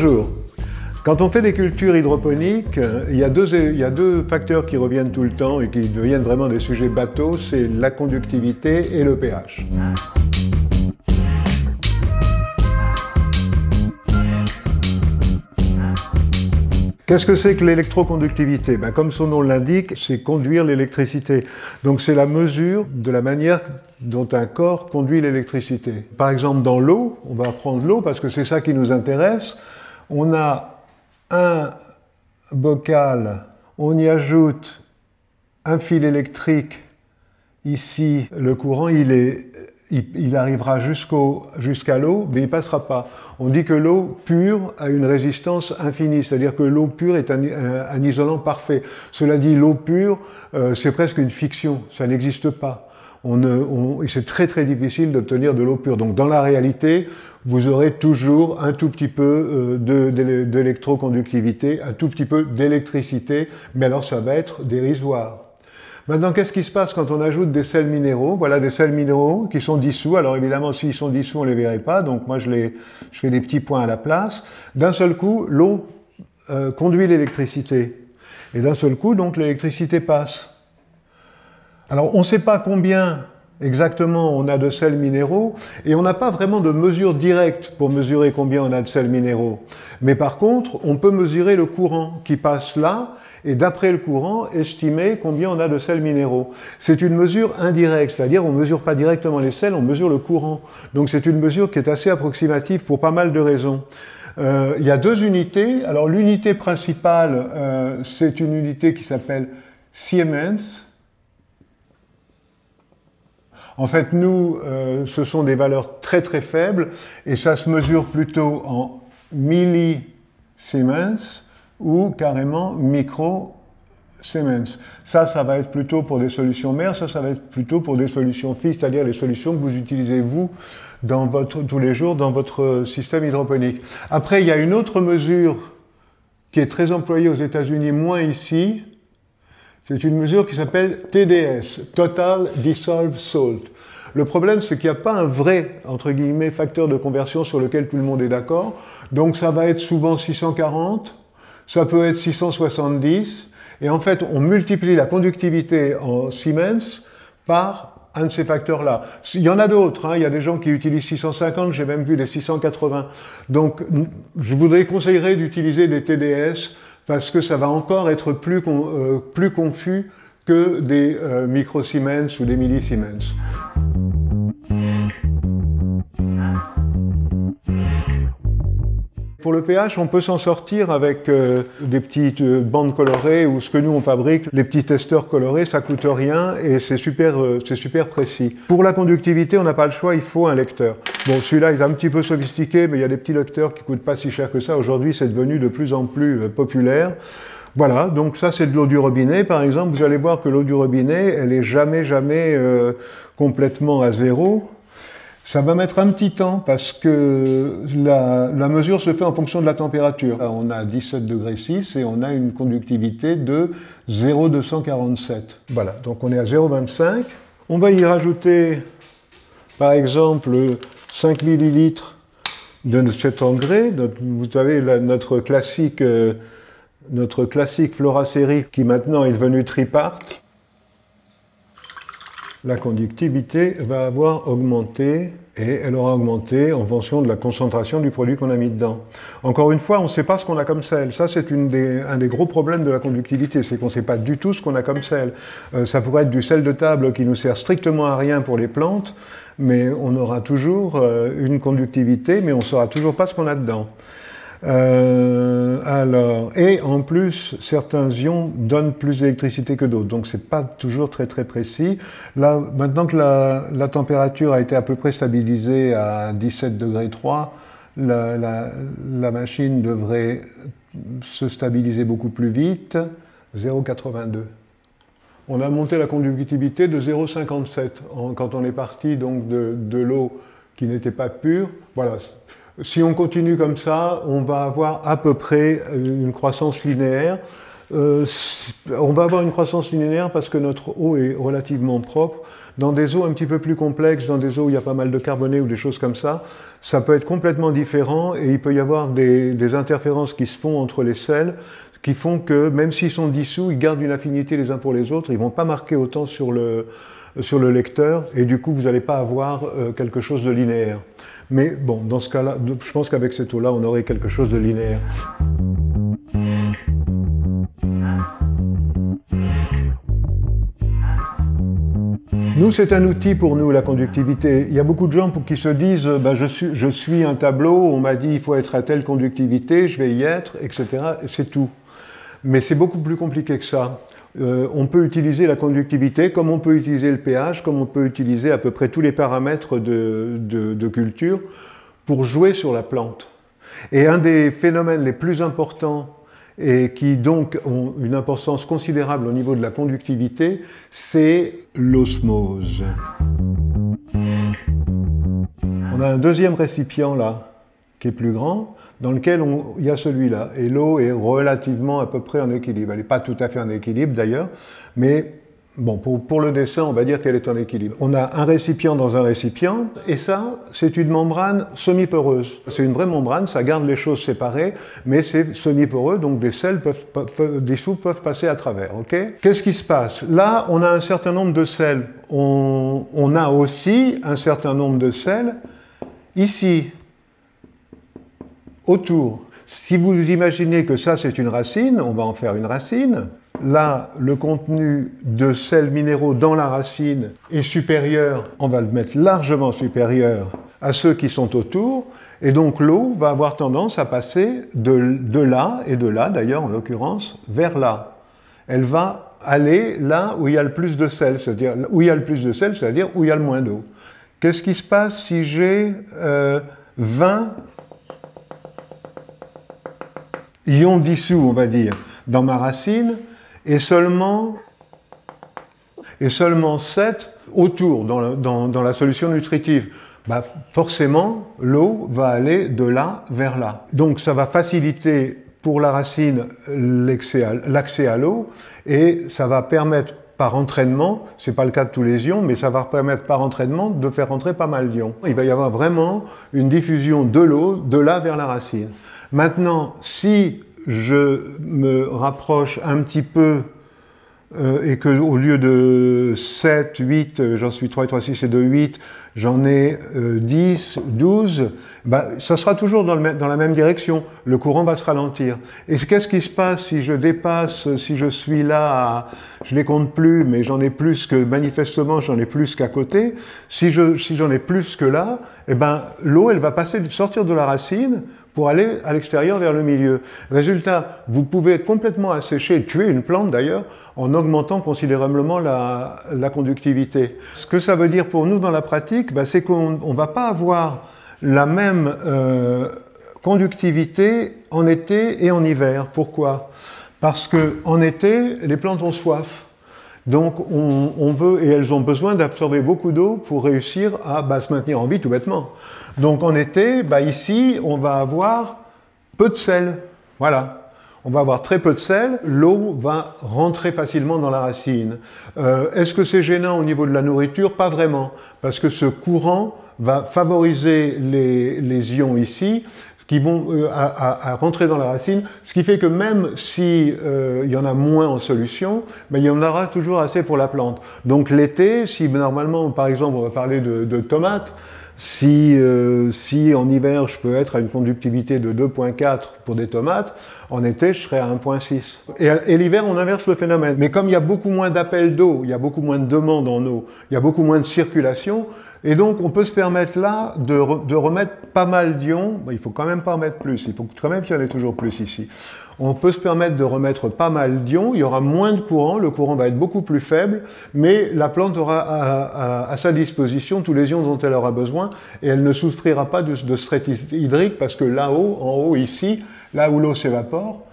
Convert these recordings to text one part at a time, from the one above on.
Bonjour. Quand on fait des cultures hydroponiques, il y a deux facteurs qui reviennent tout le temps et qui deviennent vraiment des sujets bateaux, c'est la conductivité et le pH. Qu'est-ce que c'est que l'électroconductivité? Comme son nom l'indique, c'est conduire l'électricité. Donc c'est la mesure de la manière dont un corps conduit l'électricité. Par exemple dans l'eau, on va prendre l'eau parce que c'est ça qui nous intéresse. On a un bocal, on y ajoute un fil électrique. Ici, le courant, il arrivera jusqu'à l'eau, mais il ne passera pas. On dit que l'eau pure a une résistance infinie, c'est-à-dire que l'eau pure est un isolant parfait. Cela dit, l'eau pure, c'est presque une fiction, ça n'existe pas. C'est très très difficile d'obtenir de l'eau pure. Donc dans la réalité, vous aurez toujours un tout petit peu d'électroconductivité, un tout petit peu d'électricité, mais alors ça va être dérisoire. Maintenant, qu'est-ce qui se passe quand on ajoute des sels minéraux? Voilà des sels minéraux qui sont dissous. Alors évidemment, s'ils sont dissous, on ne les verrait pas. Donc moi, je fais des petits points à la place. D'un seul coup, l'eau conduit l'électricité. Et d'un seul coup, donc, l'électricité passe. Alors, on ne sait pas combien exactement on a de sels minéraux, et on n'a pas vraiment de mesure directe pour mesurer combien on a de sels minéraux. Mais par contre, on peut mesurer le courant qui passe là, et d'après le courant, estimer combien on a de sels minéraux. C'est une mesure indirecte, c'est-à-dire on ne mesure pas directement les sels, on mesure le courant. Donc c'est une mesure qui est assez approximative pour pas mal de raisons. Il y a deux unités. Alors l'unité principale, c'est une unité qui s'appelle Siemens. En fait, nous, ce sont des valeurs très très faibles, et ça se mesure plutôt en millisiemens, ou carrément micro-Siemens. Ça va être plutôt pour des solutions mères, ça va être plutôt pour des solutions filles, c'est-à-dire les solutions que vous utilisez vous tous les jours dans votre système hydroponique. Après, il y a une autre mesure qui est très employée aux États-Unis, moins ici. C'est une mesure qui s'appelle TDS, Total Dissolved Salt. Le problème, c'est qu'il n'y a pas un vrai, entre guillemets, facteur de conversion sur lequel tout le monde est d'accord. Donc ça va être souvent 640. Ça peut être 670, et en fait, on multiplie la conductivité en Siemens par un de ces facteurs-là. Il y en a d'autres, hein. Il y a des gens qui utilisent 650, j'ai même vu des 680. Donc, je vous conseillerais d'utiliser des TDS, parce que ça va encore être plus confus que des micro-Siemens ou des milli-Siemens. Pour le pH, on peut s'en sortir avec des petites bandes colorées ou ce que nous on fabrique, les petits testeurs colorés, ça coûte rien et c'est super précis. Pour la conductivité, on n'a pas le choix, il faut un lecteur. Bon, celui-là est un petit peu sophistiqué, mais il y a des petits lecteurs qui coûtent pas si cher que ça. Aujourd'hui, c'est devenu de plus en plus populaire. Voilà, donc ça c'est de l'eau du robinet, par exemple. Vous allez voir que l'eau du robinet, elle est jamais complètement à zéro. Ça va mettre un petit temps parce que la mesure se fait en fonction de la température. Là, on a 17,6 degrés et on a une conductivité de 0,247. Voilà, donc on est à 0,25. On va y rajouter, par exemple, 5 millilitres de cet engrais. Vous savez, notre classique Flora-Série qui maintenant est devenu Tripart. La conductivité va avoir augmenté et elle aura augmenté en fonction de la concentration du produit qu'on a mis dedans. Encore une fois, on ne sait pas ce qu'on a comme sel. Ça, c'est un des gros problèmes de la conductivité, c'est qu'on ne sait pas du tout ce qu'on a comme sel. Ça pourrait être du sel de table qui nous sert strictement à rien pour les plantes, mais on aura toujours une conductivité, mais on ne saura toujours pas ce qu'on a dedans. Et en plus, certains ions donnent plus d'électricité que d'autres, donc c'est pas toujours très très précis. Là, maintenant que la température a été à peu près stabilisée à 17,3 degrés, la machine devrait se stabiliser beaucoup plus vite, 0,82. On a monté la conductivité de 0,57 quand on est parti donc de l'eau qui n'était pas pure. Voilà. Si on continue comme ça, on va avoir à peu près une croissance linéaire. On va avoir une croissance linéaire parce que notre eau est relativement propre. Dans des eaux un petit peu plus complexes, dans des eaux où il y a pas mal de carbonés ou des choses comme ça peut être complètement différent et il peut y avoir des interférences qui se font entre les sels qui font que même s'ils sont dissous, ils gardent une affinité les uns pour les autres, ils ne vont pas marquer autant sur le lecteur et du coup vous n'allez pas avoir quelque chose de linéaire. Mais bon, dans ce cas-là, je pense qu'avec cette eau-là, on aurait quelque chose de linéaire. Nous, c'est un outil pour nous, la conductivité. Il y a beaucoup de gens qui se disent ben, je suis un tableau, on m'a dit il faut être à telle conductivité, je vais y être, etc. Et c'est tout. Mais c'est beaucoup plus compliqué que ça. On peut utiliser la conductivité comme on peut utiliser le pH, comme on peut utiliser à peu près tous les paramètres de culture pour jouer sur la plante. Et un des phénomènes les plus importants et qui donc ont une importance considérable au niveau de la conductivité, c'est l'osmose. On a un deuxième récipient là, qui est plus grand, dans lequel il y a celui-là. Et l'eau est relativement à peu près en équilibre. Elle n'est pas tout à fait en équilibre d'ailleurs, mais bon, pour le dessin, on va dire qu'elle est en équilibre. On a un récipient dans un récipient, et ça, c'est une membrane semi-poreuse. C'est une vraie membrane, ça garde les choses séparées, mais c'est semi-poreux, donc des sels des soupes peuvent passer à travers. Okay ? Qu'est-ce qui se passe? Là, on a un certain nombre de sels. On a aussi un certain nombre de sels ici, autour. Si vous imaginez que ça, c'est une racine, on va en faire une racine. Là, le contenu de sels minéraux dans la racine est supérieur, on va le mettre largement supérieur à ceux qui sont autour, et donc l'eau va avoir tendance à passer de là, et de là d'ailleurs en l'occurrence, vers là. Elle va aller là où il y a le plus de sel, c'est-à-dire où il y a le plus de sel, c'est-à-dire où il y a le moins d'eau. Qu'est-ce qui se passe si j'ai 20 ions dissous, on va dire, dans ma racine, et seulement 7 autour, dans la solution nutritive? Bah, forcément, l'eau va aller de là vers là. Donc ça va faciliter pour la racine l'accès à l'eau, et ça va permettre par entraînement, ce n'est pas le cas de tous les ions, mais ça va permettre par entraînement de faire rentrer pas mal d'ions. Il va y avoir vraiment une diffusion de l'eau de là vers la racine. Maintenant, si je me rapproche un petit peu et que au lieu de 7, 8, j'en suis 3 et 3, 6 et 2, 8, j'en ai 10, 12, bah, ça sera toujours dans la même direction. Le courant va se ralentir. Et qu'est-ce qui se passe si je dépasse, si je suis là, je les compte plus, mais j'en ai plus que, manifestement, j'en ai plus qu'à côté. Si j'en ai plus que là, eh ben, l'eau, elle va sortir de la racine pour aller à l'extérieur vers le milieu. Résultat, vous pouvez complètement assécher, tuer une plante d'ailleurs, en augmentant considérablement la conductivité. Ce que ça veut dire pour nous dans la pratique, bah, c'est qu'on ne va pas avoir la même conductivité en été et en hiver. Pourquoi? Parce qu'en été, les plantes ont soif. Donc on veut, et elles ont besoin d'absorber beaucoup d'eau pour réussir à se maintenir en vie tout bêtement. Donc en été, bah, ici, on va avoir peu de sel. Voilà. On va avoir très peu de sel, l'eau va rentrer facilement dans la racine. Est-ce que c'est gênant au niveau de la nourriture? Pas vraiment, parce que ce courant va favoriser les ions ici, qui vont à rentrer dans la racine, ce qui fait que même si il y en a moins en solution, ben, il y en aura toujours assez pour la plante. Donc l'été, si normalement, par exemple, on va parler de tomates, si en hiver je peux être à une conductivité de 2,4 pour des tomates, en été je serai à 1,6. Et l'hiver on inverse le phénomène. Mais comme il y a beaucoup moins d'appels d'eau, il y a beaucoup moins de demandes en eau, il y a beaucoup moins de circulation, et donc on peut se permettre là de remettre pas mal d'ions, il faut quand même pas en mettre plus, il faut quand même qu'il y en ait toujours plus ici. On peut se permettre de remettre pas mal d'ions, il y aura moins de courant, le courant va être beaucoup plus faible, mais la plante aura à sa disposition tous les ions dont elle aura besoin, et elle ne souffrira pas de stress hydrique, parce que là-haut, en haut, ici, là où l'eau s'évapore,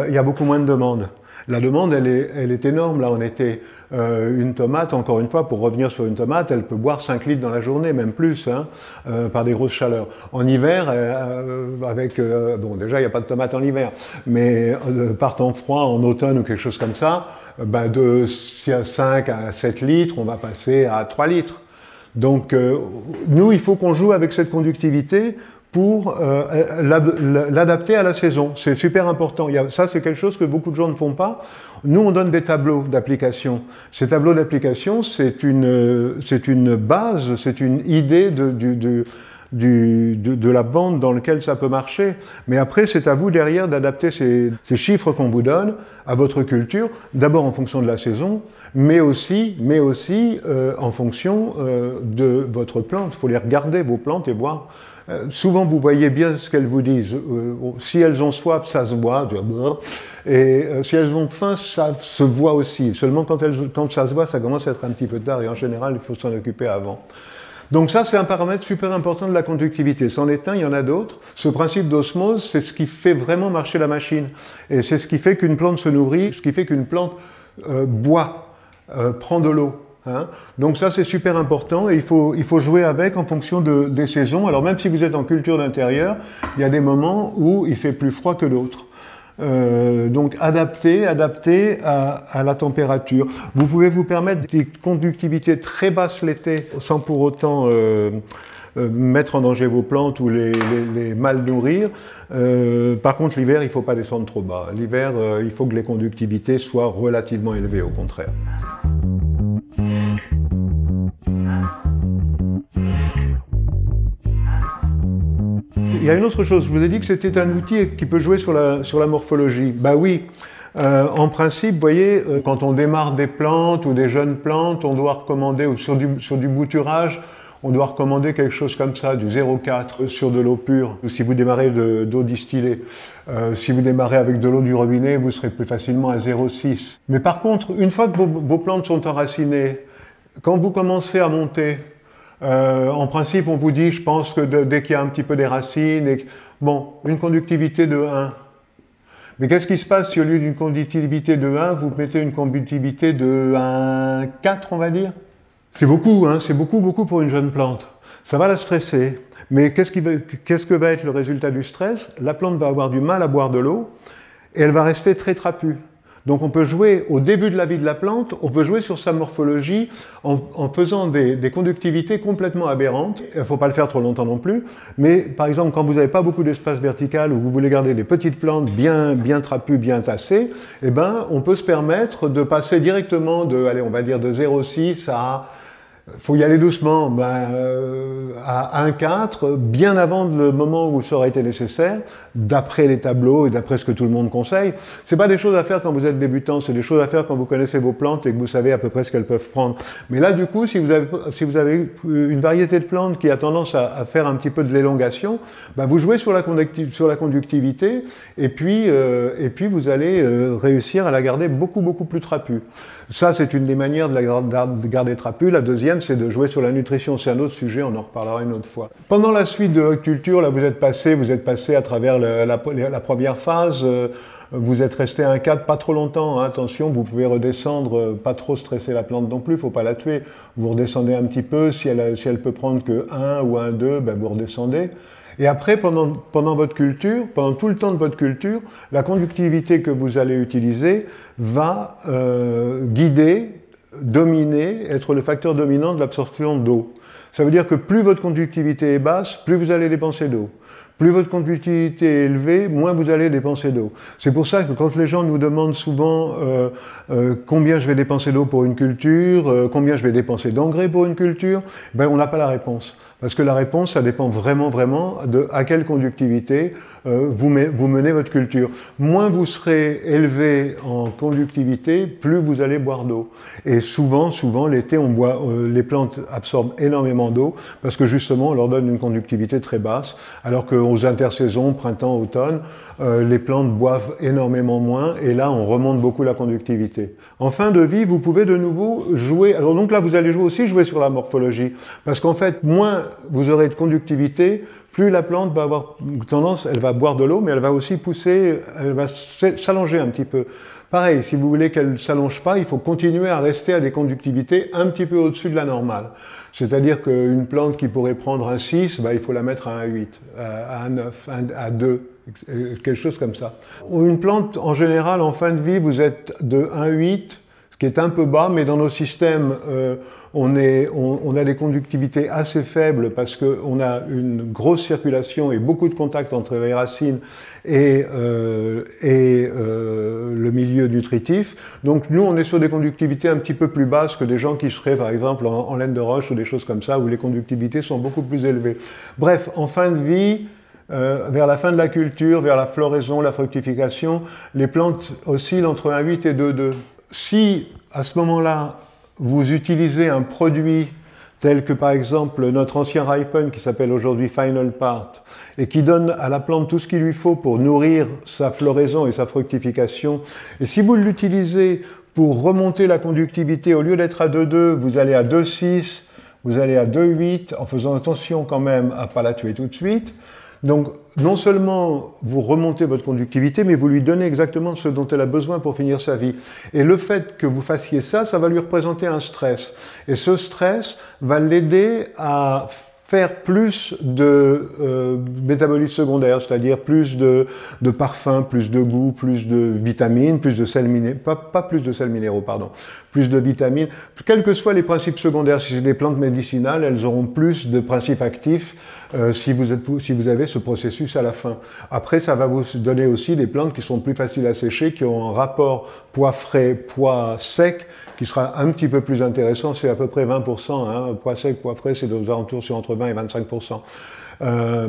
il y a beaucoup moins de demandes. La demande, elle est énorme. Là, on était une tomate, encore une fois, pour revenir sur une tomate, elle peut boire 5 litres dans la journée, même plus, hein, par des grosses chaleurs. En hiver, bon, déjà, il n'y a pas de tomate en hiver, mais par temps froid, en automne ou quelque chose comme ça, de 5 à 7 litres, on va passer à 3 litres. Donc, nous, il faut qu'on joue avec cette conductivité pour l'adapter à la saison. C'est super important. Ça, c'est quelque chose que beaucoup de gens ne font pas. Nous, on donne des tableaux d'application. Ces tableaux d'application, c'est une base, c'est une idée de la bande dans laquelle ça peut marcher. Mais après, c'est à vous derrière d'adapter ces chiffres qu'on vous donne à votre culture, d'abord en fonction de la saison, mais aussi en fonction de votre plante. Il faut les regarder, vos plantes, et voir. Souvent, vous voyez bien ce qu'elles vous disent. Si elles ont soif, ça se voit. Et si elles ont faim, ça se voit aussi. Seulement, quand ça se voit, ça commence à être un petit peu tard. Et en général, il faut s'en occuper avant. Donc ça, c'est un paramètre super important de la conductivité. C'en est un, il y en a d'autres. Ce principe d'osmose, c'est ce qui fait vraiment marcher la machine. Et c'est ce qui fait qu'une plante se nourrit, ce qui fait qu'une plante boit, prend de l'eau. Hein. Donc ça, c'est super important et il faut jouer avec en fonction des saisons. Alors même si vous êtes en culture d'intérieur, il y a des moments où il fait plus froid que d'autres. Donc adapter à la température. Vous pouvez vous permettre des conductivités très basses l'été sans pour autant mettre en danger vos plantes ou les mal nourrir. Par contre, l'hiver, il ne faut pas descendre trop bas. L'hiver, il faut que les conductivités soient relativement élevées, au contraire. Il y a une autre chose, je vous ai dit que c'était un outil qui peut jouer sur la morphologie. Bah oui, en principe, vous voyez, quand on démarre des plantes ou des jeunes plantes, on doit recommander, ou sur du bouturage, on doit recommander quelque chose comme ça, du 0,4 sur de l'eau pure, si vous démarrez d'eau distillée. Si vous démarrez avec de l'eau du robinet, vous serez plus facilement à 0,6. Mais par contre, une fois que vos plantes sont enracinées, quand vous commencez à monter, en principe, on vous dit, je pense que dès qu'il y a un petit peu des racines, bon, une conductivité de 1. Mais qu'est-ce qui se passe si au lieu d'une conductivité de 1, vous mettez une conductivité de 1,4, on va dire? C'est beaucoup, hein, c'est beaucoup pour une jeune plante. Ça va la stresser. Mais qu'est-ce que va être le résultat du stress? La plante va avoir du mal à boire de l'eau et elle va rester très trapue. Donc on peut jouer, au début de la vie de la plante, on peut jouer sur sa morphologie en faisant des conductivités complètement aberrantes. Il ne faut pas le faire trop longtemps non plus. Mais par exemple, quand vous n'avez pas beaucoup d'espace vertical ou vous voulez garder des petites plantes bien trapues, bien tassées, eh ben, on peut se permettre de passer directement allez, on va dire de 0,6 à... Il faut y aller doucement, à 1,4, bien avant le moment où ça aurait été nécessaire, d'après les tableaux et d'après ce que tout le monde conseille. C'est pas des choses à faire quand vous êtes débutant, c'est des choses à faire quand vous connaissez vos plantes et que vous savez à peu près ce qu'elles peuvent prendre. Mais là, du coup, si vous avez une variété de plantes qui a tendance à faire un petit peu de l'élongation, vous jouez sur la conductivité et puis vous allez réussir à la garder beaucoup plus trapue. Ça, c'est une des manières de la garder trapue. La deuxième, c'est de jouer sur la nutrition. C'est un autre sujet, on en reparlera une autre fois. Pendant la suite de votre culture, là, vous êtes passé à travers la première phase. Vous êtes resté à 1,4 pas trop longtemps. Hein, attention, vous pouvez redescendre, pas trop stresser la plante non plus, il ne faut pas la tuer. Vous redescendez un petit peu. Si elle peut prendre que 1 ou 1,2, vous redescendez. Et après, pendant votre culture, pendant tout le temps de votre culture, la conductivité que vous allez utiliser va guider, dominer, être le facteur dominant de l'absorption d'eau. Ça veut dire que plus votre conductivité est basse, plus vous allez dépenser d'eau. Plus votre conductivité est élevée, moins vous allez dépenser d'eau. C'est pour ça que quand les gens nous demandent souvent combien je vais dépenser d'eau pour une culture, combien je vais dépenser d'engrais pour une culture, on n'a pas la réponse. Parce que la réponse, ça dépend vraiment de à quelle conductivité vous menez votre culture. Moins vous serez élevé en conductivité, plus vous allez boire d'eau. Et souvent, l'été, les plantes absorbent énormément d'eau parce que justement, on leur donne une conductivité très basse, alors qu'aux intersaisons, printemps, automne, les plantes boivent énormément moins et là, on remonte beaucoup la conductivité. En fin de vie, vous pouvez de nouveau jouer. Alors donc là, vous allez aussi jouer sur la morphologie parce qu'en fait, moins vous aurez de conductivité, plus la plante va avoir tendance, elle va boire de l'eau, mais elle va aussi pousser, elle va s'allonger un petit peu. pareil, si vous voulez qu'elle ne s'allonge pas, il faut continuer à rester à des conductivités un petit peu au-dessus de la normale. C'est-à-dire qu'une plante qui pourrait prendre un 6, il faut la mettre à un 8, à un 9, à 2, quelque chose comme ça. Une plante, en général, en fin de vie, vous êtes de 1,8, ce qui est un peu bas, mais dans nos systèmes, on a des conductivités assez faibles parce qu'on a une grosse circulation et beaucoup de contacts entre les racines et le milieu nutritif. Donc nous, on est sur des conductivités un petit peu plus basses que des gens qui seraient, par exemple, en laine de roche ou des choses comme ça, où les conductivités sont beaucoup plus élevées. Bref, en fin de vie, vers la fin de la culture, vers la floraison, la fructification, les plantes oscillent entre 1,8 et 2,2. Si, à ce moment-là, vous utilisez un produit tel que, par exemple, notre ancien Ripen, qui s'appelle aujourd'hui Final Part, et qui donne à la plante tout ce qu'il lui faut pour nourrir sa floraison et sa fructification, et si vous l'utilisez pour remonter la conductivité, au lieu d'être à 2,2, vous allez à 2,6, vous allez à 2,8, en faisant attention quand même à ne pas la tuer tout de suite. Donc, non seulement vous remontez votre conductivité, mais vous lui donnez exactement ce dont elle a besoin pour finir sa vie. Et le fait que vous fassiez ça, ça va lui représenter un stress. Et ce stress va l'aider à faire plus de métabolites secondaires, c'est-à-dire plus de parfums, plus de goût, plus de vitamines, plus de sels minéraux, pas plus de sels minéraux, pardon, plus de vitamines. Quels que soient les principes secondaires, si c'est des plantes médicinales, elles auront plus de principes actifs si vous avez ce processus à la fin. Après, ça va vous donner aussi des plantes qui sont plus faciles à sécher, qui ont un rapport poids frais, poids sec, qui sera un petit peu plus intéressant, c'est à peu près 20%, hein. Poids sec, poids frais, c'est aux alentours, c'est entre 20 et 25%.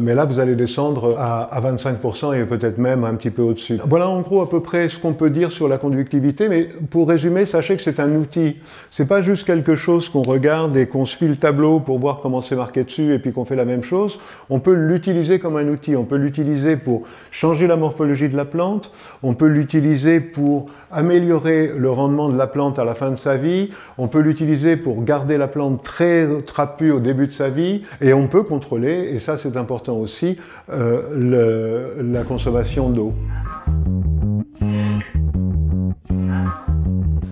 Mais là, vous allez descendre à 25% et peut-être même un petit peu au-dessus. Voilà en gros à peu près ce qu'on peut dire sur la conductivité, mais pour résumer, sachez que c'est un outil. C'est pas juste quelque chose qu'on regarde et qu'on suit le tableau pour voir comment c'est marqué dessus et puis qu'on fait la même chose. On peut l'utiliser comme un outil. On peut l'utiliser pour changer la morphologie de la plante. On peut l'utiliser pour améliorer le rendement de la plante à la fin de sa vie. On peut l'utiliser pour garder la plante très trapue au début de sa vie. Et on peut contrôler, et ça c'est important aussi, la consommation d'eau.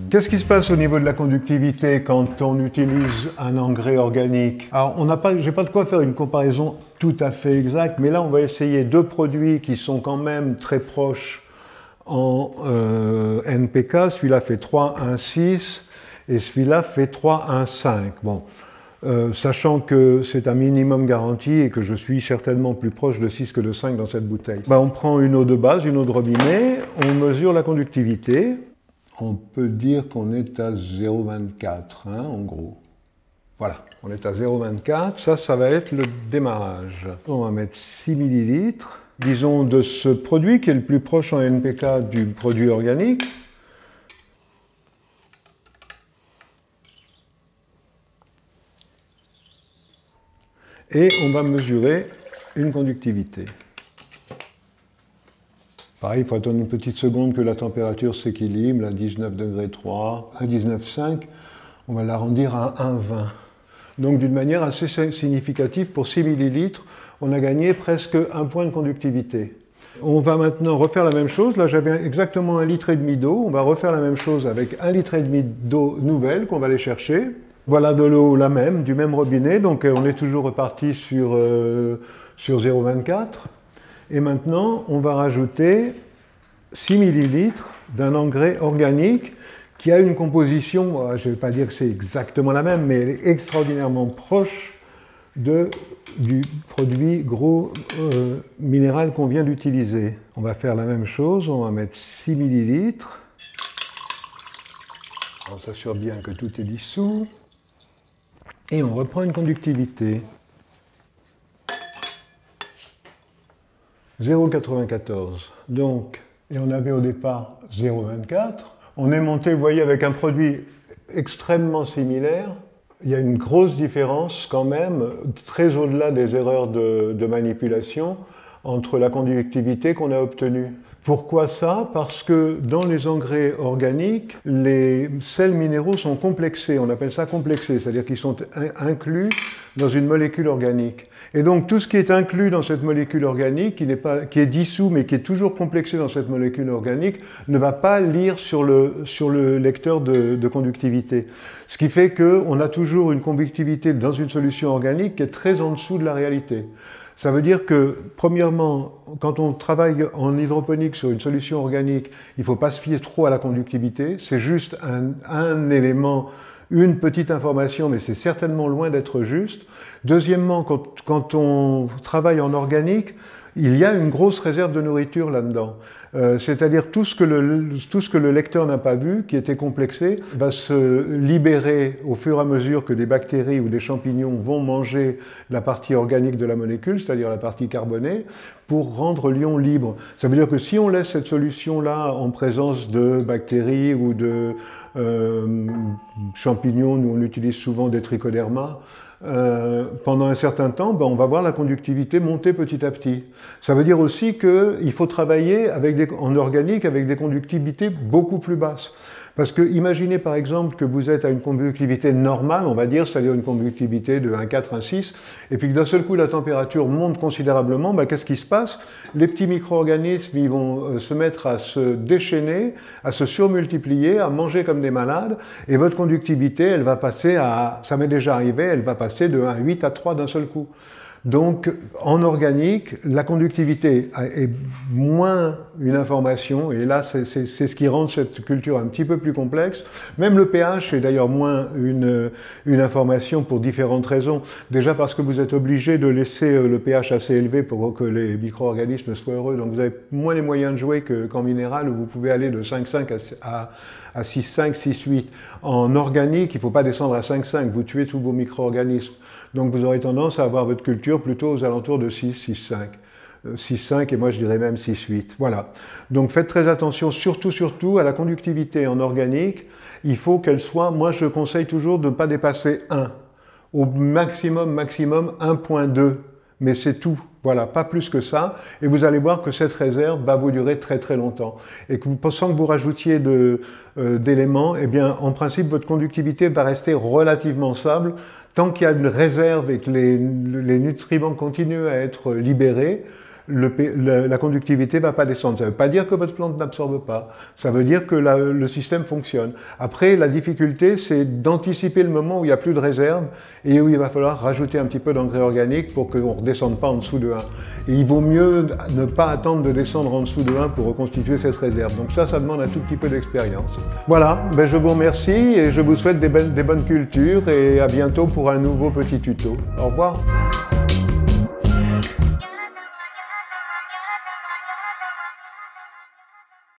Qu'est-ce qui se passe au niveau de la conductivité quand on utilise un engrais organique? Alors, j'ai pas de quoi faire une comparaison tout à fait exacte, mais là, on va essayer deux produits qui sont quand même très proches en NPK. Celui-là fait 3,1,6 et celui-là fait 3,1,5. Bon. Sachant que c'est un minimum garanti et que je suis certainement plus proche de 6 que de 5 dans cette bouteille. On prend une eau de base, une eau de robinet, on mesure la conductivité. On peut dire qu'on est à 0,24, hein, en gros. Voilà, on est à 0,24. Ça va être le démarrage. On va mettre 6 ml, disons, de ce produit qui est le plus proche en NPK du produit organique. Et on va mesurer une conductivité. Pareil, il faut attendre une petite seconde que la température s'équilibre, à 19,3 degrés, à 19,5, on va l'arrondir à 1,20. Donc d'une manière assez significative, pour 6 ml, on a gagné presque 1 point de conductivité. On va maintenant refaire la même chose. Là, j'avais exactement 1,5 litre d'eau. On va refaire la même chose avec 1,5 litre d'eau nouvelle qu'on va aller chercher. Voilà de l'eau la même, du même robinet, donc on est toujours reparti sur 0,24. Et maintenant, on va rajouter 6 ml d'un engrais organique qui a une composition, je ne vais pas dire que c'est exactement la même, mais elle est extraordinairement proche du produit gros minéral qu'on vient d'utiliser. On va faire la même chose, on va mettre 6 ml. On s'assure bien que tout est dissous. Et on reprend une conductivité. 0,94. Donc, et on avait au départ 0,24. On est monté, vous voyez, avec un produit extrêmement similaire. Il y a une grosse différence quand même, très au-delà des erreurs de manipulation, entre la conductivité qu'on a obtenue. Pourquoi ça? Parce que dans les engrais organiques, les sels minéraux sont complexés. On appelle ça complexés, c'est-à-dire qu'ils sont inclus dans une molécule organique. Et donc tout ce qui est inclus dans cette molécule organique, qui est dissous mais qui est toujours complexé dans cette molécule organique, ne va pas lire sur le lecteur de conductivité. Ce qui fait qu'on a toujours une conductivité dans une solution organique qui est très en dessous de la réalité. Ça veut dire que, premièrement, quand on travaille en hydroponique sur une solution organique, il ne faut pas se fier trop à la conductivité. C'est juste un élément, une petite information, mais c'est certainement loin d'être juste. Deuxièmement, quand on travaille en organique, il y a une grosse réserve de nourriture là-dedans. C'est-à-dire tout ce que le lecteur n'a pas vu, qui était complexé, va se libérer au fur et à mesure que des bactéries ou des champignons vont manger la partie organique de la molécule, c'est-à-dire la partie carbonée, pour rendre l'ion libre. Ça veut dire que si on laisse cette solution-là en présence de bactéries ou de champignons, nous on utilise souvent des trichoderma, pendant un certain temps, on va voir la conductivité monter petit à petit. Ça veut dire aussi qu'il faut travailler en organique avec des conductivités beaucoup plus basses. Parce que imaginez par exemple que vous êtes à une conductivité normale, on va dire, c'est-à-dire une conductivité de 1,4, 1,6, et puis que d'un seul coup la température monte considérablement, qu'est-ce qui se passe? Les petits micro-organismes, ils vont se mettre à se déchaîner, à se surmultiplier, à manger comme des malades, et votre conductivité, elle va passer à, ça m'est déjà arrivé, elle va passer de 1,8 à 3 d'un seul coup. Donc, en organique, la conductivité est moins une information, et là, c'est ce qui rend cette culture un petit peu plus complexe. Même le pH est d'ailleurs moins une information pour différentes raisons. Déjà parce que vous êtes obligé de laisser le pH assez élevé pour que les micro-organismes soient heureux, donc vous avez moins les moyens de jouer qu'en minéral, où vous pouvez aller de 5,5 à 6,5, 6,8. En organique, il ne faut pas descendre à 5,5, vous tuez tous vos micro-organismes. Donc vous aurez tendance à avoir votre culture plutôt aux alentours de 6, 6,5. 6,5 et moi je dirais même 6,8. Voilà. Donc faites très attention, surtout à la conductivité en organique. Il faut qu'elle soit, moi je conseille toujours de ne pas dépasser 1. Au maximum 1,2. Mais c'est tout. Voilà, pas plus que ça. Et vous allez voir que cette réserve va vous durer très très longtemps. Et que sans que vous rajoutiez d'éléments, eh bien en principe votre conductivité va rester relativement stable. Tant qu'il y a une réserve et que les nutriments continuent à être libérés, la conductivité ne va pas descendre. Ça ne veut pas dire que votre plante n'absorbe pas. Ça veut dire que le système fonctionne. Après, la difficulté, c'est d'anticiper le moment où il n'y a plus de réserve et où il va falloir rajouter un petit peu d'engrais organique pour qu'on ne redescende pas en dessous de 1. Et il vaut mieux ne pas attendre de descendre en dessous de 1 pour reconstituer cette réserve. Donc ça demande un tout petit peu d'expérience. Voilà, je vous remercie et je vous souhaite des bonnes cultures et à bientôt pour un nouveau petit tuto. Au revoir.